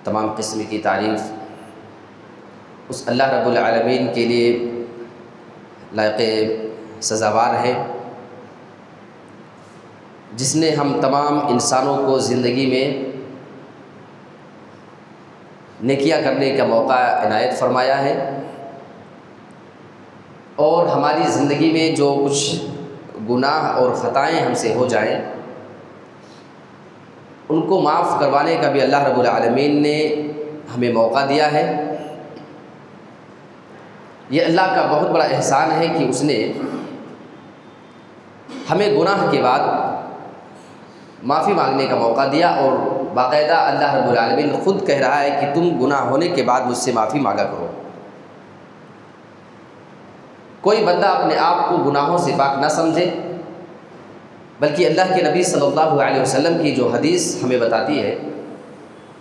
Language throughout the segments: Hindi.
तमाम किस्म की तारीफ़ उस अल्लाह रब्बुल आलमीन के लिए लायक़ सज़ावार है जिसने हम तमाम इंसानों को ज़िंदगी में नेकियां करने का मौका इनायत फरमाया है और हमारी ज़िंदगी में जो कुछ गुनाह और ख़ताएँ हमसे हो जाएं उनको माफ़ करवाने का भी अल्लाह रब्बुल आलमीन ने हमें मौका दिया है। ये अल्लाह का बहुत बड़ा एहसान है कि उसने हमें गुनाह के बाद माफ़ी मांगने का मौका दिया और बाकायदा अल्लाह रब्बुल आलमीन ख़ुद कह रहा है कि तुम गुनाह होने के बाद मुझसे माफ़ी मांगा करो। कोई बंदा अपने आप को गुनाहों से पाक न समझे बल्कि अल्लाह के नबी सल्लल्लाहु अलैहि वसल्लम की जो हदीस हमें बताती है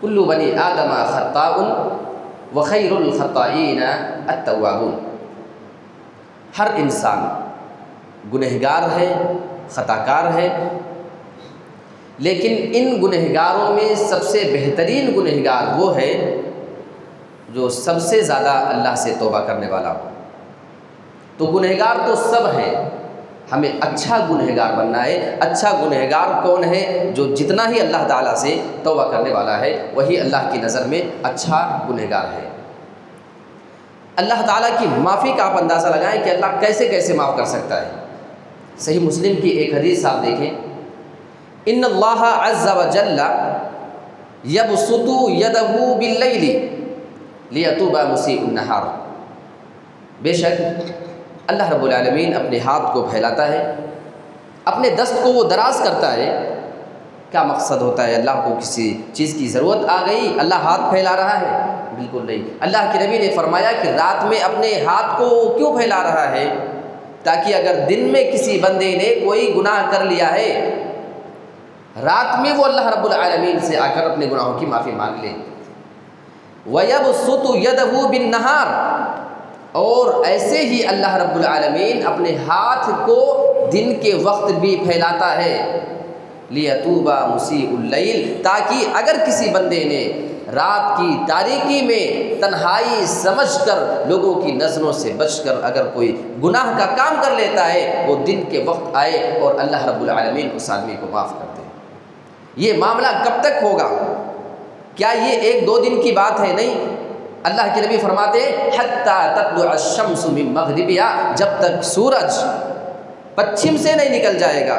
कुल्लु बनी आदम खत्ताउन व खैरुल खत्ताईन अत्तवाबून, हर इंसान गुनहगार है, ख़ताकार है, लेकिन इन गुनहगारों में सबसे बेहतरीन गुनहगार वो है जो सबसे ज़्यादा अल्लाह से तौबा करने वाला हो। तो गुनहगार तो सब हैं, हमें अच्छा गुनहगार बनना है। अच्छा गुनहगार कौन है? जो जितना ही अल्लाह ताला से तौबा करने वाला है वही अल्लाह की नज़र में अच्छा गुनहगार है। अल्लाह ताला की माफ़ी का आप अंदाज़ा लगाएं कि अल्लाह कैसे कैसे माफ़ कर सकता है। सही मुस्लिम की एक हदीस आप देखें, इन्नल्लाह अज़्ज़ा व जल्ला यबसुतु यदहु बिल्लैली लियतूबा मुसीउन नहार, बेशक अल्लाह रब्बुल आलमीन अपने हाथ को फैलाता है, अपने दस्त को वो दराज़ करता है। क्या मकसद होता है? अल्लाह को किसी चीज़ की ज़रूरत आ गई, अल्लाह हाथ फैला रहा है? बिल्कुल नहीं। अल्लाह के नबी ने फरमाया कि रात में अपने हाथ को क्यों फैला रहा है? ताकि अगर दिन में किसी बंदे ने कोई गुनाह कर लिया है, रात में वो अल्लाह रब्बुल आलमीन से आकर अपने गुनाहों की माफ़ी मांग ले। वयबसुतु यदहु बिन नहार, और ऐसे ही अल्लाह रब्बुल आलमीन अपने हाथ को दिन के वक्त भी फैलाता है, लियतूबा मुसीउल लैल, ताकि अगर किसी बंदे ने रात की तारीकी में तन्हाई समझकर लोगों की नज़रों से बचकर अगर कोई गुनाह का काम कर लेता है, वो दिन के वक्त आए और अल्लाह रब्बुल आलमीन उस आदमी को माफ़ कर दे। ये मामला कब तक होगा? क्या ये 1-2 दिन की बात है? नहीं, अल्लाह के नबी फरमाते हैं हत्ता तत्लुअ अश-शम्सु मिन मग़रिबिहा, जब तक सूरज पश्चिम से नहीं निकल जाएगा,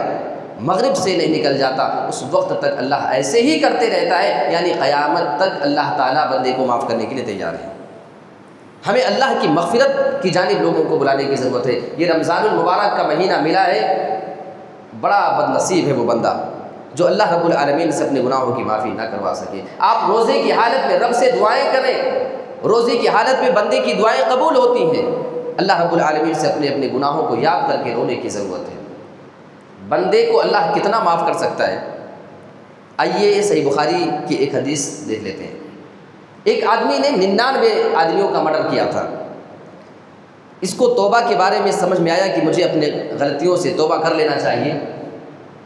मगरिब से नहीं निकल जाता, उस वक्त तक अल्लाह ऐसे ही करते रहता है। यानी क़यामत तक अल्लाह ताला बंदे को माफ़ करने के लिए तैयार है। हमें अल्लाह की मग़फ़िरत की जानिब लोगों को बुलाने की ज़रूरत है। ये रमज़ानुल मुबारक का महीना मिला है, बड़ा बदनसीब है वो बंदा जो अल्लाह रब्बुल आलमीन से अपने गुनाहों की माफ़ी ना करवा सके। आप रोज़े की हालत में रब से दुआएँ करें, रोज़े की हालत में बंदे की दुआएँ कबूल होती हैं। अल्लाह रब्बुल आलमीन से अपने अपने गुनाहों को याद करके रोने की ज़रूरत है। बंदे को अल्लाह कितना माफ़ कर सकता है। आइए सही बुखारी की एक हदीस देख लेते हैं। एक आदमी ने 99 आदमियों का मर्डर किया था। इसको तौबा के बारे में समझ में आया कि मुझे अपने गलतियों से तौबा कर लेना चाहिए।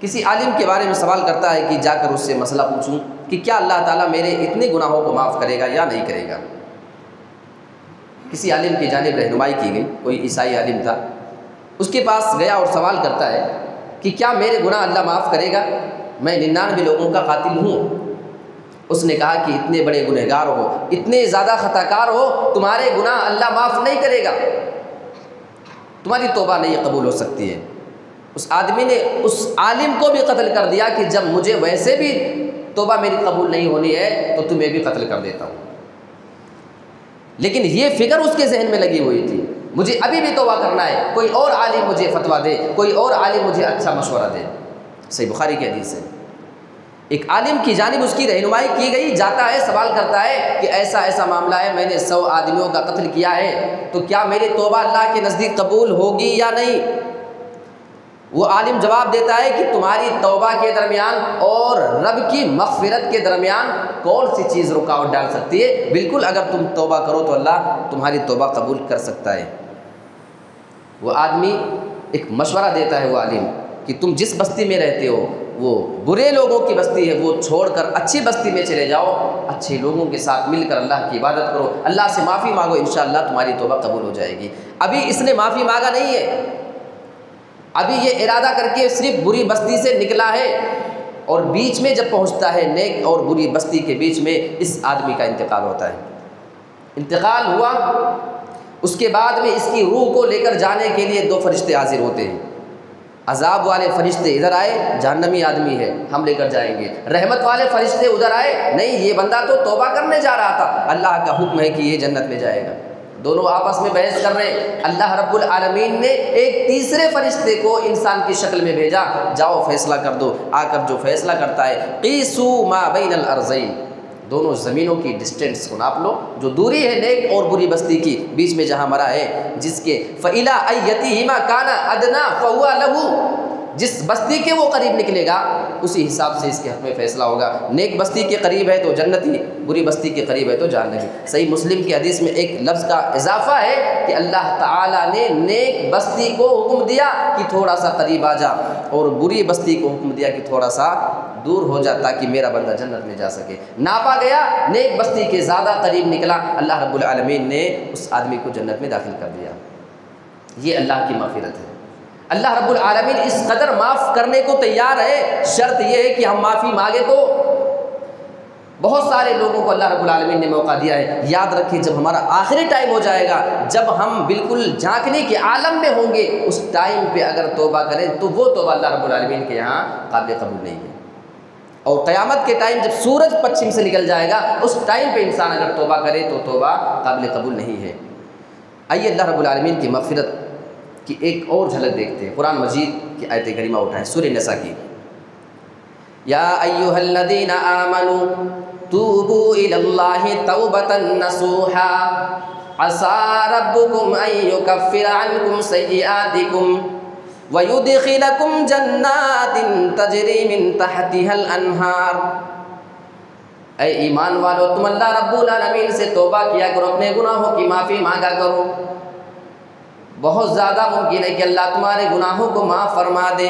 किसी आलिम के बारे में सवाल करता है कि जाकर उससे मसला पूछूं कि क्या अल्लाह ताला मेरे इतने गुनाहों को माफ़ करेगा या नहीं करेगा। किसी आलिम की जानिब रहनुमाई की गई, कोई ईसाई आलिम था, उसके पास गया और सवाल करता है कि क्या मेरे गुनाह अल्लाह माफ़ करेगा, मैं 99 लोगों का कातिल हूँ। उसने कहा कि इतने बड़े गुनहगार हो, इतने ज़्यादा ख़ताकार हो, तुम्हारे गुनाह अल्लाह माफ़ नहीं करेगा, तुम्हारी तौबा नहीं कबूल हो सकती है। उस आदमी ने उस आलिम को भी कत्ल कर दिया कि जब मुझे वैसे भी तौबा मेरी कबूल नहीं होनी है तो तुम्हें भी कत्ल कर देता हूँ। लेकिन ये फ़िक्र उसके जहन में लगी हुई थी, मुझे अभी भी तौबा करना है, कोई और आलिम मुझे फतवा दे, कोई और आलिम मुझे अच्छा मशवरा दे। सही बुखारी की हदीस है। एक आलिम की जानिब उसकी रहनुमाई की गई, जाता है सवाल करता है कि ऐसा ऐसा मामला है, मैंने 100 आदमियों का कत्ल किया है, तो क्या मेरी तौबा अल्लाह के नज़दीक कबूल होगी या नहीं। वो आलिम जवाब देता है कि तुम्हारी तौबा के दरमियान और रब की मग़फ़िरत के दरमियान कौन सी चीज़ रुकावट डाल सकती है। बिल्कुल अगर तुम तौबा करो तो अल्लाह तुम्हारी तौबा कबूल कर सकता है। वो आदमी एक मशवरा देता है वो आलिम कि तुम जिस बस्ती में रहते हो वो बुरे लोगों की बस्ती है, वो छोड़कर अच्छी बस्ती में चले जाओ, अच्छे लोगों के साथ मिलकर अल्लाह की इबादत करो, अल्लाह से माफ़ी मांगो, इंशाअल्लाह तुम्हारी तौबा कबूल हो जाएगी। अभी इसने माफ़ी मांगा नहीं है, अभी ये इरादा करके सिर्फ बुरी बस्ती से निकला है और बीच में जब पहुंचता है नेक और बुरी बस्ती के बीच में इस आदमी का इंतकाल होता है। इंतकाल हुआ, उसके बाद में इसकी रूह को लेकर जाने के लिए 2 फरिश्ते हाजिर होते हैं। अजाब वाले फरिश्ते इधर आए, जहन्नमी आदमी है, हम लेकर जाएंगे। रहमत वाले फरिश्ते उधर आए, नहीं ये बंदा तो तौबा करने जा रहा था, अल्लाह का हुक्म है कि ये जन्नत में जाएगा। दोनों आपस में बहस कर रहे हैं। अल्लाह रब्बुल आलमीन ने एक तीसरे फरिश्ते को इंसान की शक्ल में भेजा, जाओ फैसला कर दो। आकर जो फैसला करता है, क़ीसू मा बैनल अर्ज़ैन, दोनों ज़मीनों की डिस्टेंस को नाप लो, जो दूरी है नेक और बुरी बस्ती की, बीच में जहाँ मरा है, जिसके फ़इला अय्यतिहिमा काना अदना फ़हुवा लहू, जिस बस्ती के वो करीब निकलेगा उसी हिसाब से इसके हक़ में फ़ैसला होगा। नेक बस्ती के करीब है तो जन्नती, बुरी बस्ती के करीब है तो जहन्नमी। सही मुस्लिम की हदीस में एक लफ्ज़ का इजाफ़ा है कि अल्लाह ताला ने नेक बस्ती को हुक्म दिया कि थोड़ा सा करीब आ जा, और बुरी बस्ती को हुक्म दिया कि थोड़ा सा दूर हो जा, ताकि मेरा बंदा जन्नत में जा सके। नापा गया, नेक बस्ती के ज़्यादा करीब निकला, अल्लाह रब्बुल आलमीन ने उस आदमी को जन्नत में दाखिल कर दिया। ये अल्लाह की मग़फ़िरत है। अल्लाह रब्बुल आलमीन इस कदर माफ़ करने को तैयार है, शर्त यह है कि हम माफ़ी मांगे। तो बहुत सारे लोगों को अल्लाह रब्बुल आलमीन ने मौका दिया है। याद रखिए, जब हमारा आखिरी टाइम हो जाएगा, जब हम बिल्कुल झांकने के आलम में होंगे, उस टाइम पे अगर तौबा करें तो वो तौबा अल्लाह रब्बुल आलमीन के यहाँ काबिल कबूल नहीं है। और क़यामत के टाइम जब सूरज पश्चिम से निकल जाएगा, उस टाइम पे इंसान अगर तौबा करे तो तौबा काबिल कबूल नहीं है। आइए अल्लाह रब्बुल आलमीन की मग़फ़िरत की एक और झलक देखते हैं। कुरान मजीद की आयत करीमा उठाएं, सूरह निसा की। या अय्युहल्लज़ीना आमनू तूबू इलल्लाहि तौबतन नसूहा असा रब्बुकुम अन युकफ्फिर अन्कुम सय्यिआतिकुम व युदखिलकुम जन्नातिन तजरी मिन तहतिहल अनहार। ऐ ईमान वालो, तुम अल्लाह रब्बुल आलमीन से तौबा किया करो, अपने गुनाहों की माफ़ी मांगा करो। बहुत ज़्यादा मुमकिन है कि अल्लाह तुम्हारे गुनाहों को माफ़ फरमा दे,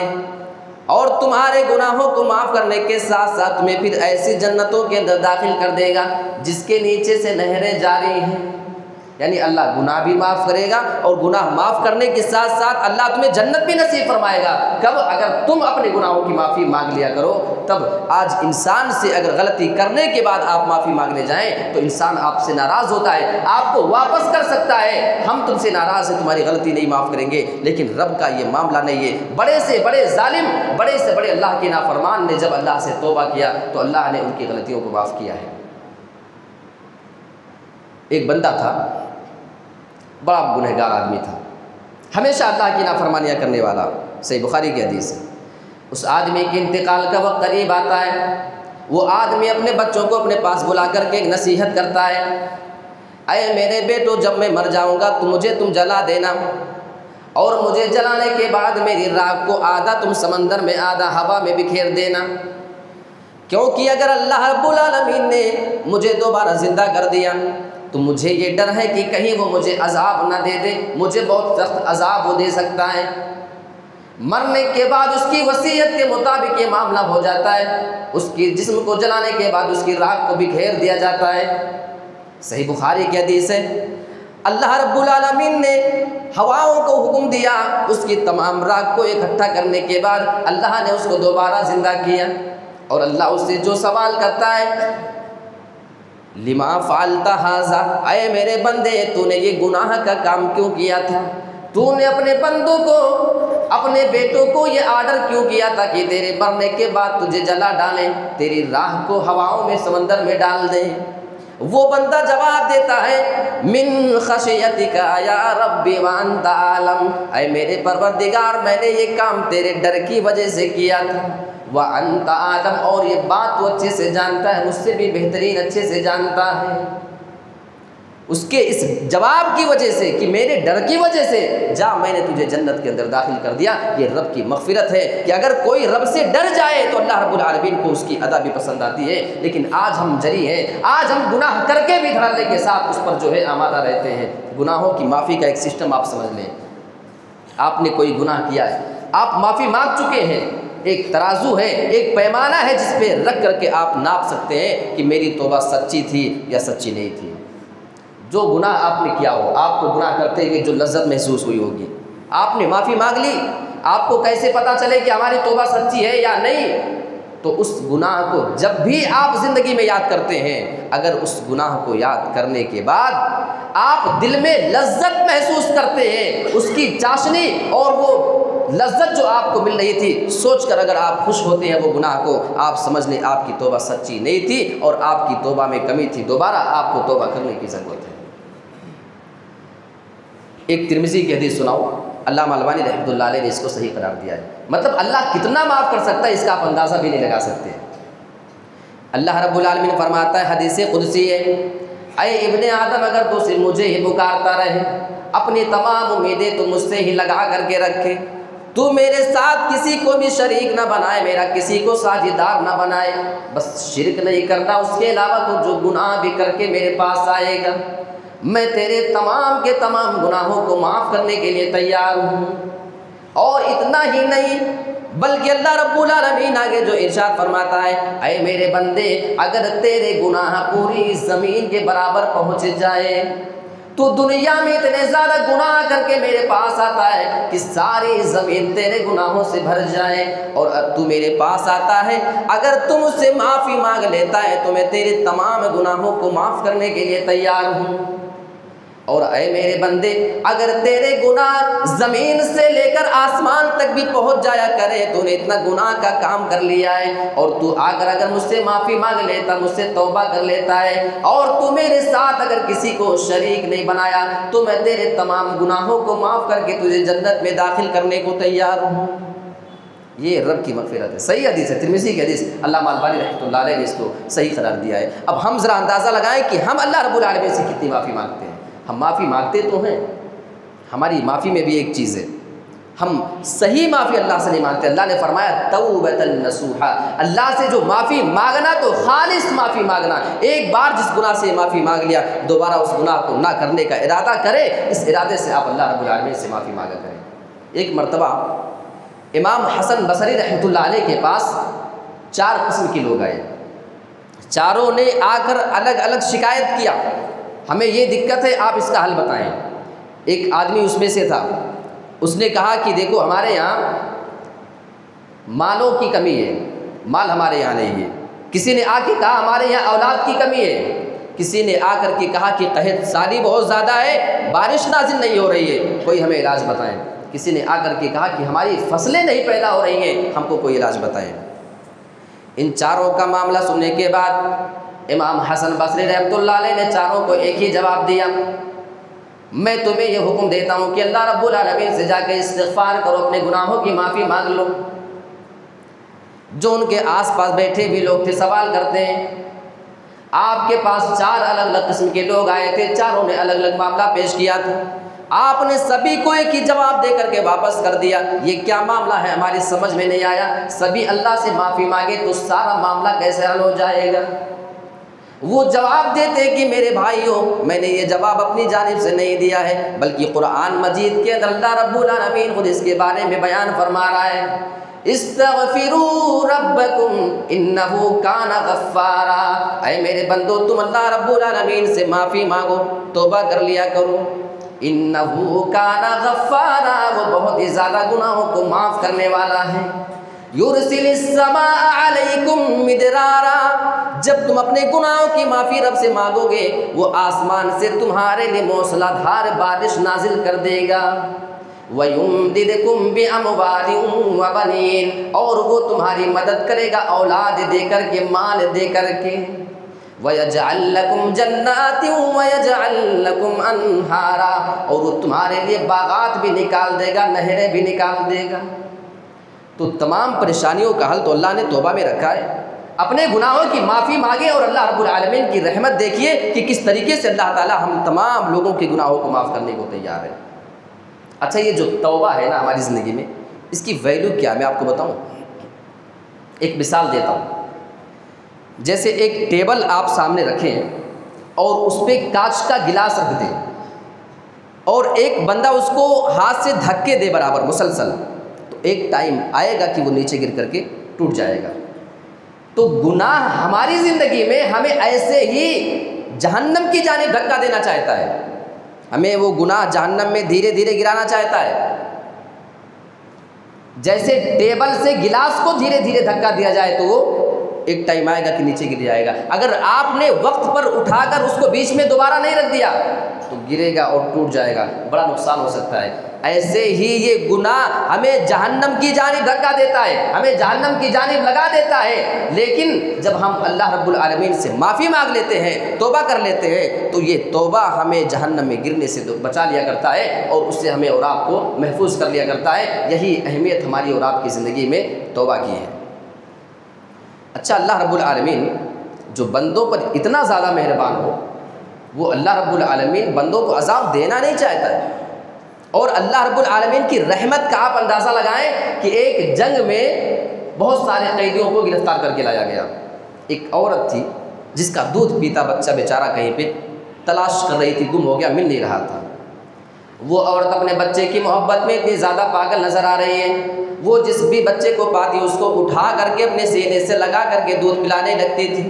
और तुम्हारे गुनाहों को माफ़ करने के साथ साथ तुम्हें फिर ऐसी जन्नतों के अंदर दाखिल कर देगा जिसके नीचे से नहरें जारी हैं। यानी अल्लाह गुनाह भी माफ़ करेगा और गुनाह माफ़ करने के साथ साथ अल्लाह तुम्हें जन्नत भी नसीब फरमाएगा। कब? अगर तुम अपने गुनाहों की माफ़ी मांग लिया करो तब। आज इंसान से अगर गलती करने के बाद आप माफ़ी मांगने जाएं तो इंसान आपसे नाराज़ होता है, आपको वापस कर सकता है, हम तुमसे नाराज़ हैं, तुम्हारी गलती नहीं माफ़ करेंगे। लेकिन रब का ये मामला नहीं है। बड़े से बड़े जालिम, बड़े से बड़े अल्लाह के नाफरमान ने जब अल्लाह से तौबा किया तो अल्लाह ने उनकी गलतियों को माफ़ किया है। एक बंदा था, बड़ा गुनहगार आदमी था, हमेशा अल्लाह की नाफरमानियाँ करने वाला। सही बुखारी की हदीस है। उस आदमी के इंतकाल का वक्त करीब आता है। वो आदमी अपने बच्चों को अपने पास बुला करके एक नसीहत करता है, अरे मेरे बेटो, जब मैं मर जाऊँगा तो मुझे तुम जला देना, और मुझे जलाने के बाद मेरी राख को आधा तुम समंदर में आधा हवा में बिखेर देना। क्योंकि अगर अल्लाह रब्बुल आलमीन ने मुझे दोबारा ज़िंदा कर दिया तो मुझे ये डर है कि कहीं वो मुझे अजाब ना दे दे, मुझे बहुत सख्त अजाब वो दे सकता है। मरने के बाद उसकी वसीयत के मुताबिक ये मामला हो जाता है, उसकी जिस्म को जलाने के बाद उसकी राख को बिखेर दिया जाता है। सही बुखारी की हदीस है। अल्लाह रब्बुल आलमीन ने हवाओं को हुक्म दिया, उसकी तमाम राख को इकट्ठा करने के बाद अल्लाह ने उसको दोबारा ज़िंदा किया। और अल्लाह उससे जो सवाल करता है, लिमा फालता हाजा, अये मेरे बंदे, तूने ये गुनाह का काम क्यों किया था? तूने अपने बंदों को, अपने बेटों को ये आर्डर क्यों किया था कि तेरे मरने के बाद तुझे जला डालें, तेरी राह को हवाओं में समंदर में डाल दें? वो बंदा जवाब देता है, मिन खशियतिका या रब्बी व अंता आलम, अये मेरे परवरदिगार, मैंने ये काम तेरे डर की वजह से किया था। व अंता आलम, और ये बात वो अच्छे से जानता है, मुझसे भी बेहतरीन अच्छे से जानता है। उसके इस जवाब की वजह से कि मेरे डर की वजह से जा मैंने तुझे जन्नत के अंदर दाखिल कर दिया। ये रब की मग़फ़िरत है कि अगर कोई रब से डर जाए तो अल्लाह रब्बुल आलमीन को उसकी अदा भी पसंद आती है। लेकिन आज हम जरी हैं, आज हम गुनाह करके भी धड़ल्ले के साथ उस पर जो है आमादा रहते हैं। गुनाहों की माफ़ी का एक सिस्टम आप समझ लें। आपने कोई गुनाह किया है, आप माफ़ी मांग चुके हैं, एक तराजू है, एक पैमाना है जिस पे रख करके आप नाप सकते हैं कि मेरी तौबा सच्ची थी या सच्ची नहीं थी। जो गुनाह आपने किया हो, आपको गुनाह करते हुए जो लज्जत महसूस हुई होगी, आपने माफ़ी मांग ली, आपको कैसे पता चले कि हमारी तौबा सच्ची है या नहीं? तो उस गुनाह को जब भी आप ज़िंदगी में याद करते हैं, अगर उस गुनाह को याद करने के बाद आप दिल में लज्जत महसूस करते हैं, उसकी चाशनी और वो लज्जत जो आपको मिल रही थी, सोचकर अगर आप खुश होते हैं वो गुनाह को, आप समझ लें आपकी तौबा सच्ची नहीं थी और आपकी तौबा में कमी थी। दोबारा आपको तौबा करने की ज़रूरत है। एक तिरमिज़ी की हदीस सुनाओ, अल्लामा अलबानी रहमतुल्लाह अलैह ने इसको सही करार दिया है। मतलब अल्लाह कितना माफ़ कर सकता है इसका आप अंदाज़ा भी नहीं लगा सकते। अल्लाह रब्बुल आलमीन फरमाता है, हदीस कुदसी है, अय इब्ने आदम, अगर तू सिर्फ मुझे ही पुकारता रहे, अपनी तमाम उम्मीदें तो मुझसे ही लगा करके रखे, तू मेरे साथ किसी को भी शरीक ना बनाए, मेरा किसी को साझेदार ना बनाए, बस शिरक नहीं करना, उसके अलावा तो जो गुनाह भी करके मेरे पास आएगा, मैं तेरे तमाम के तमाम गुनाहों को माफ़ करने के लिए तैयार हूँ। और इतना ही नहीं, बल्कि अल्लाह रब्बुल आलमीन आगे जो इरशाद फरमाता है, ऐ मेरे बंदे, अगर तेरे गुनाह पूरी ज़मीन के बराबर पहुँच जाए, तो दुनिया में इतने ज़्यादा गुनाह करके मेरे पास आता है कि सारी ज़मीन तेरे गुनाहों से भर जाए, और तू मेरे पास आता है, अगर तुम उससे माफ़ी मांग लेता है तो मैं तेरे तमाम गुनाहों को माफ़ करने के लिए तैयार हूँ। और ऐ मेरे बंदे, अगर तेरे गुनाह ज़मीन से लेकर आसमान तक भी पहुंच जाया करे, तूने इतना गुनाह का काम कर लिया है, और तू अगर मुझसे माफ़ी मांग लेता, मुझसे तौबा कर लेता है, और तू मेरे साथ अगर किसी को शरीक नहीं बनाया, तो मैं तेरे तमाम गुनाहों को माफ़ करके तुझे जन्नत में दाखिल करने को तैयार हूँ। ये रब की मग़फ़िरत है। सही हदीस है, तिरमिज़ी की हदीस, अल्लामा अलबानी रहमतुल्लाह अलैह ने इसको सही करार दिया है। अब हम ज़रा अंदाज़ा लगाएं कि हम अल्लाह रब्बुल आलमीन से कितनी माफ़ी मांगते हैं। हम माफ़ी मांगते तो हैं, हमारी माफ़ी में भी एक चीज़ है, हम सही माफ़ी अल्लाह से नहीं मांगते। अल्लाह ने फरमाया तौबतन नसूहा, अल्लाह से जो माफ़ी मांगना तो खालिस माफ़ी मांगना। एक बार जिस गुनाह से माफ़ी मांग लिया, दोबारा उस गुनाह को ना करने का इरादा करे, इस इरादे से आप अल्लाह रब्बुल आलमीन से माफ़ी मांगा करें। एक मरतबा इमाम हसन बसरी रहमतुल्लाह अलैह के पास 4 किस्म के लोग आए। चारों ने आकर अलग अलग शिकायत किया हमें ये दिक्कत है, आप इसका हल बताएं। एक आदमी उसमें से था, उसने कहा कि देखो हमारे यहाँ मालों की कमी है, माल हमारे यहाँ नहीं है। किसी ने आके कहा हमारे यहाँ औलाद की कमी है। किसी ने आकर के कहा कि कहत साली बहुत ज़्यादा है, बारिश नाजिल नहीं हो रही है, कोई हमें इलाज बताएं। किसी ने आकर के कहा कि हमारी फसलें नहीं पैदा हो रही हैं, हमको कोई इलाज बताएं। इन चारों का मामला सुनने के बाद इमाम हसन बसरी रहमतुल्लाह अलैह ने चारों को एक ही जवाब दिया, मैं तुम्हें ये हुक्म देता हूँ कि अल्लाह रब्बुल आलमीन से जाकर इस्तिग़फ़ार करो, अपने गुनाहों की माफ़ी मांग लो। जो उनके आसपास बैठे भी लोग थे सवाल करते हैं, आपके पास 4 अलग अलग किस्म के लोग आए थे, चारों ने अलग अलग मामला पेश किया था, आपने सभी को एक ही जवाब दे करके वापस कर दिया, ये क्या मामला है, हमारी समझ में नहीं आया। सभी अल्लाह से माफ़ी मांगे तो सारा मामला कैसे हल हो जाएगा। वो जवाब देते कि मेरे भाइयों, मैंने ये जवाब अपनी जानिब से नहीं दिया है, बल्कि कुरान मजीद के अंदर अल्लाह रब्बुल आलमीन खुद इसके बारे में बयान फरमा रहा है, इस्तग़फ़िरू रब्बकुम इन्नहु काना गफ़्फ़ारा। ऐ मेरे बंदो, तुम अल्लाह रब्बुल आलमीन से माफ़ी मांगो, तौबा कर लिया करो। इन्नहु काना गफ़्फ़ारा, वो बहुत ही ज़्यादा गुनाहों को माफ़ करने वाला है। युरसिलिस समाअ अलैकुम मिदरारा, जब तुम अपने गुनाहों की माफ़ी रब से मांगोगे, वो आसमान से तुम्हारे लिए मूसलाधार बारिश नाजिल कर देगा। वयुमदिदकुम बिअमवालिन व बनीन, और वो तुम्हारी मदद करेगा औलाद दे करके, माल दे करके। वयजअल लकुम जन्नातिन वयजअल लकुम अनहारा, और वो तुम्हारे लिए बागात भी निकाल देगा, नहरें भी निकाल देगा। तो तमाम परेशानियों का हल तो अल्लाह ने तौबा में रखा है। अपने गुनाहों की माफ़ी मांगे और अल्लाह रब्बुल आलमीन की रहमत देखिए कि किस तरीके से अल्लाह ताला हम तमाम लोगों के गुनाहों को माफ़ करने को तैयार है। अच्छा, ये जो तौबा है ना हमारी ज़िंदगी में, इसकी वैल्यू क्या है मैं आपको बताऊं। एक मिसाल देता हूं। जैसे एक टेबल आप सामने रखें और उस पर कांच का गिलास रख दें और एक बंदा उसको हाथ से धक्के दे बराबर मुसलसल, तो एक टाइम आएगा कि वो नीचे गिर करके टूट जाएगा। तो गुनाह हमारी ज़िंदगी में हमें ऐसे ही जहन्नम की जानिब धक्का देना चाहता है, हमें वो गुनाह जहन्नम में धीरे धीरे गिराना चाहता है। जैसे टेबल से गिलास को धीरे धीरे धक्का दिया जाए तो वो एक टाइम आएगा कि नीचे गिर जाएगा। अगर आपने वक्त पर उठाकर उसको बीच में दोबारा नहीं रख दिया तो गिरेगा और टूट जाएगा, बड़ा नुकसान हो सकता है। ऐसे ही ये गुनाह हमें जहन्नम की जानिब धक्का देता है, हमें जहन्नम की जानिब लगा देता है। लेकिन जब हम अल्लाह रब्बुल आलमीन से माफ़ी मांग लेते हैं, तौबा कर लेते हैं, तो ये तौबा हमें जहन्नम में गिरने से बचा लिया करता है और उससे हमें और आपको महफूज कर लिया करता है। यही अहमियत हमारी और आपकी ज़िंदगी में तौबा की है। अच्छा, अल्लाह रब्बुल आलमीन जो बंदों पर इतना ज़्यादा मेहरबान हो, वो अल्लाह रब्बुल आलमीन बंदों को अज़ाब देना नहीं चाहता है। और अल्लाह रब्बुल आलमीन की रहमत का आप अंदाज़ा लगाएं कि एक जंग में बहुत सारे कैदियों को गिरफ्तार करके लाया गया। एक औरत थी जिसका दूध पीता बच्चा बेचारा कहीं पे तलाश कर रही थी, गुम हो गया, मिल नहीं रहा था। वो औरत अपने बच्चे की मोहब्बत में इतनी ज़्यादा पागल नज़र आ रही है, वो जिस भी बच्चे को पाती उसको उठा करके अपने सीने से लगा करके दूध पिलाने लगती थी।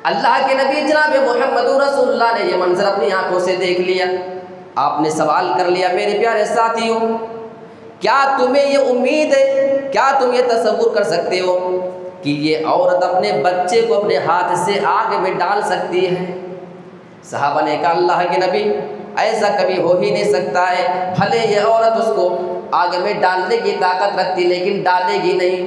अल्लाह के नबी जनाब मुहम्मदुर रसूलुल्लाह ने ये मंजर अपनी आंखों से देख लिया। आपने सवाल कर लिया, मेरे प्यारे साथियों, क्या तुम्हें ये उम्मीद है, क्या तुम ये तसव्वुर कर सकते हो कि ये औरत अपने बच्चे को अपने हाथ से आग में डाल सकती है? सहाबा ने कहा, अल्लाह के नबी, ऐसा कभी हो ही नहीं सकता है। भले ये औरत उसको आग में डालने की ताकत रखती लेकिन डालेगी नहीं।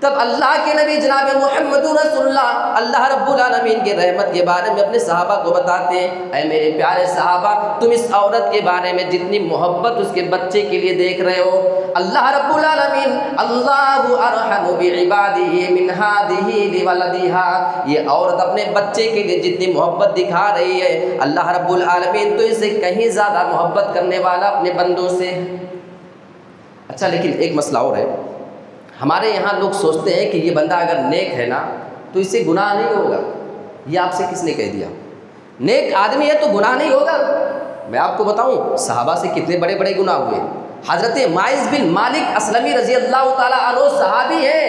तब अल्लाह के नबी जनाब मुहम्मदुर रसूलुल्लाह अल्लाह रब्बुल आलमीन के रहमत के बारे में अपने सहाबा को बताते हैं, ऐ मेरे प्यारे सहाबा, तुम इस औरत के बारे में जितनी मोहब्बत उसके बच्चे के लिए देख रहे हो, अल्लाह रब्बुल आलमीन अल्लाहु अरहमु बिइबादिही मिन हादिही लिवलदिहा, ये औरत अपने बच्चे के लिए जितनी मोहब्बत दिखा रही है, अल्लाह रब्बुल आलमीन तो इससे कहीं ज़्यादा मोहब्बत करने वाला अपने बंदों से। अच्छा, लेकिन एक मसला और है। हमारे यहाँ लोग सोचते हैं कि ये बंदा अगर नेक है ना तो इससे गुनाह नहीं होगा। ये आपसे किसने कह दिया? नेक आदमी है तो गुनाह नहीं होगा? मैं आपको बताऊं, सहाबा से कितने बड़े बड़े गुनाह हुए। हज़रत माइज़ बिन मालिक असलमी रज़ी अल्लाह ताला अन्हु सहाबी हैं,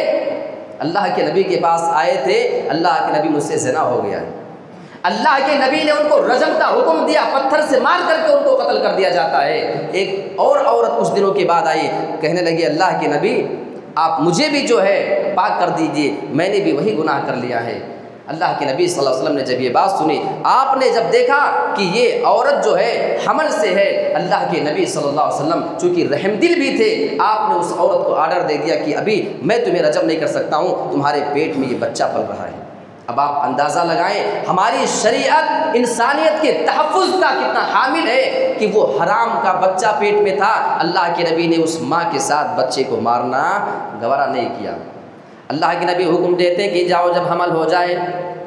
अल्लाह के नबी के पास आए थे, अल्लाह के नबी मुझसे ज़िना हो गया है। अल्लाह के नबी ने उनको रजम का हुक्म दिया, पत्थर से मार करके उनको कत्ल कर दिया जाता है। एक और औरत कुछ दिनों के बाद आई, कहने लगी अल्लाह के नबी आप मुझे भी जो है पाक कर दीजिए, मैंने भी वही गुनाह कर लिया है। अल्लाह के नबी सल्लल्लाहु अलैहि वसल्लम ने जब ये बात सुनी, आपने जब देखा कि ये औरत जो है हमल से है, अल्लाह के नबी सल्लल्लाहु अलैहि वसल्लम चूँकि रहमदिल भी थे, आपने उस औरत को आर्डर दे दिया कि अभी मैं तुम्हें रजम नहीं कर सकता हूँ, तुम्हारे पेट में ये बच्चा पल रहा है। अब आप अंदाज़ा लगाएं हमारी शरीयत इंसानियत के तहफ़्फ़ुज़ का कितना हामिल है कि वो हराम का बच्चा पेट में था, अल्लाह के नबी ने उस माँ के साथ बच्चे को मारना गवारा नहीं किया। अल्लाह के नबी हुक्म देते कि जाओ जब हमल हो जाए,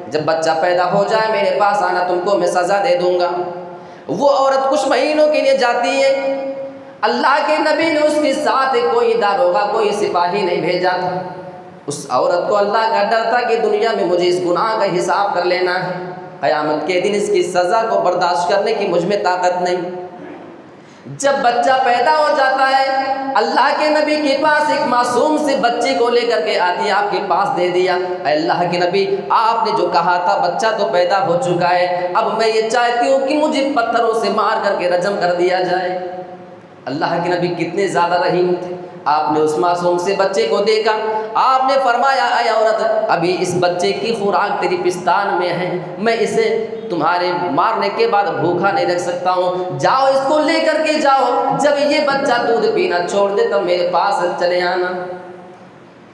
जब बच्चा पैदा हो जाए मेरे पास आना, तुमको मैं सज़ा दे दूँगा। वो औरत कुछ महीनों के लिए जाती है, अल्लाह के नबी ने उसके साथ कोई दारोगा कोई सिपाही नहीं भेजा था। उस औरत को अल्लाह का डर था कि दुनिया में मुझे इस गुनाह का हिसाब कर लेना है, क़यामत के दिन इसकी सज़ा को बर्दाश्त करने की मुझ में ताकत नहीं। जब बच्चा पैदा हो जाता है, अल्लाह के नबी के पास एक मासूम से बच्चे को लेकर के आती है, आपके पास दे दिया। अल्लाह के नबी आपने जो कहा था बच्चा तो पैदा हो चुका है, अब मैं ये चाहती हूँ कि मुझे पत्थरों से मार करके रजम कर दिया जाए। अल्लाह के नबी कितने ज़्यादा रहीम थे, आपने उस मासूम से बच्चे को देखा, आपने फरमाया ऐ औरत अभी इस बच्चे की खुराक तेरी पिस्तान में है, मैं इसे तुम्हारे मारने के बाद भूखा नहीं रख सकता हूँ, जाओ इसको लेकर के जाओ, जब ये बच्चा दूध पीना छोड़ दे तब मेरे पास चले आना।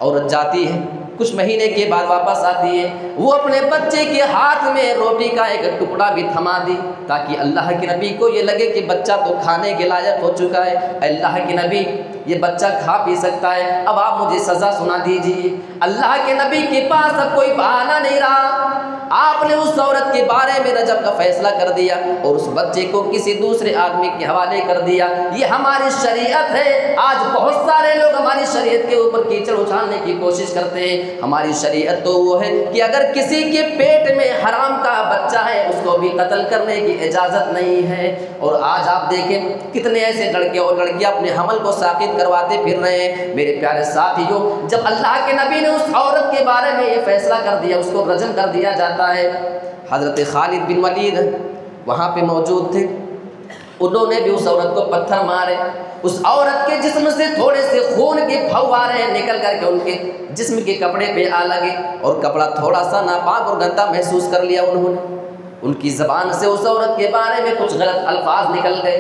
औरत जाती है, कुछ महीने के बाद वापस आती है, वो अपने बच्चे के हाथ में रोटी का एक टुकड़ा भी थमा दी ताकि अल्लाह के नबी को ये लगे कि बच्चा तो खाने के लायक हो चुका है। अल्लाह के नबी ये बच्चा खा पी सकता है, अब आप मुझे सज़ा सुना दीजिए। अल्लाह के नबी के पास अब कोई बहाना नहीं रहा, आपने उस औरत के बारे में रजम का फैसला कर दिया और उस बच्चे को किसी दूसरे आदमी के हवाले कर दिया। ये हमारी शरीयत है। आज बहुत सारे लोग हमारी शरीयत के ऊपर कीचड़ उछालने की कोशिश करते हैं। हमारी शरीयत तो वो है कि अगर किसी के पेट में हराम का बच्चा है उसको भी कत्ल करने की इजाज़त नहीं है। और आज आप देखें कितने ऐसे लड़के और लड़कियां अपने हमल को साकित करवाते फिर रहे हैं। मेरे प्यारे साथियों, जब अल्लाह के नबी ने उस औरत के बारे में ये फैसला कर दिया, उसको रजम कर दिया जाता है, हज़रत खालिद बिन वलीद वहाँ पे मौजूद थे, उन्होंने भी उस औरत को पत्थर मारे। उस औरत के जिस्म से थोड़े से खून के फव्वारे निकल करके उनके जिस्म के कपड़े पे आ लगे और कपड़ा थोड़ा सा नापाक और गंदा महसूस कर लिया उन्होंने। उनकी ज़बान से उस औरत के बारे में कुछ गलत अल्फाज निकल गए।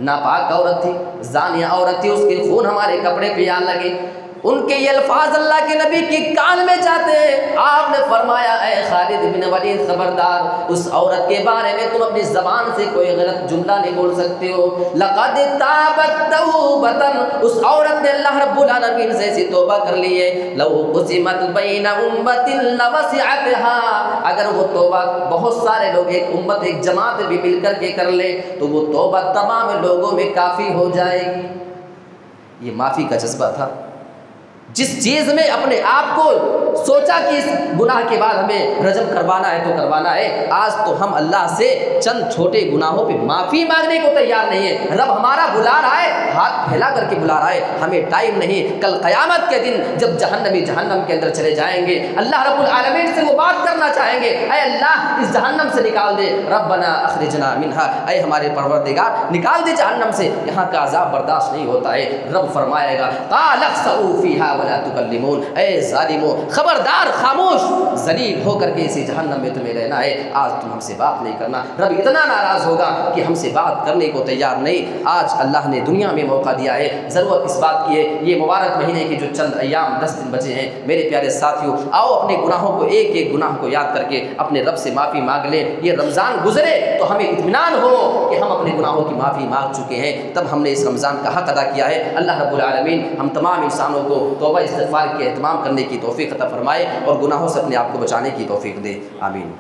नापाक औरत थी, ज़ानिया औरत थी, उसके खून हमारे कपड़े पे आ लगे। उनके ये अल्फाज अल्लाह के नबी के कान में जाते हैं। आपने फरमाया ऐ खालिद बिन वलीद खबरदार, उस औरत के बारे में तुम अपनी ज़बान से कोई गलत जुमला नहीं बोल सकते हो। लक़द ताबत तौबतन, उस औरत ने अल्लाह रब्बुल आलमीन से ऐसी तौबा कर ली है। लौ क़ुसिमत बैन उम्मतिन लवसिअतहा, अगर वो तौबा बहुत सारे लोग एक उम्मत एक जमात भी मिलकर के कर ले तो वो तौबा तमाम लोगों में काफ़ी हो जाएगी। ये माफ़ी का जज्बा था। जिस चीज़ में अपने आप को सोचा कि इस गुनाह के बाद हमें रजम करवाना है तो करवाना है, आज तो हम अल्लाह से चंद छोटे गुनाहों पे माफ़ी मांगने को तैयार नहीं है। रब हमारा बुला रहा है, हाथ फैला करके बुला रहा है, हमें टाइम नहीं। कल क़यामत के दिन जब जहन्नमी जहन्नम के अंदर चले जाएंगे, अल्लाह रब्बुल आलमीन से वो बात करना चाहेंगे, ऐ अल्लाह इस जहन्नम से निकाल दे, रब्बना अखरिजना मिन्हा, ऐ हमारे परवरदिगार निकाल दे जहन्नम से, यहाँ का अज़ाब बर्दाश्त नहीं होता है। रब फरमाएगा क़ाल अख़्सऊ फ़ीहा वला तुकल्लिमून, ऐ ज़ालिमों खबरदार खामोश, ज़लील होकर के इसी जहन्नम में तुम्हें रहना है, आज तुम हमसे बात नहीं करना। रब इतना नाराज़ होगा कि हमसे बात करने को तैयार नहीं। आज अल्लाह ने दुनिया में मौका दिया है, ज़रूरत इस बात की है ये मुबारक महीने के जो चंद अय्याम 10 दिन बचे हैं, मेरे प्यारे साथियों आओ अपने गुनाहों को एक एक गुनाह को याद करके अपने रब से माफ़ी मांग लें। ये रमज़ान गुजरे तो हमें इत्मीनान हो कि हम अपने गुनाहों की माफ़ी मांग चुके हैं, तब हमने इस रमज़ान का हक़ अदा किया है। अल्लाह रब्बुल आलमीन हम तमाम इंसानों को तौबा इस्तिग़फ़ार के एहतमाम करने की तौफ़ीक़ अता फ़रमाए और गुनाहों से अपने आप को बचाने की तौफ़ीक़ दे। आमीन।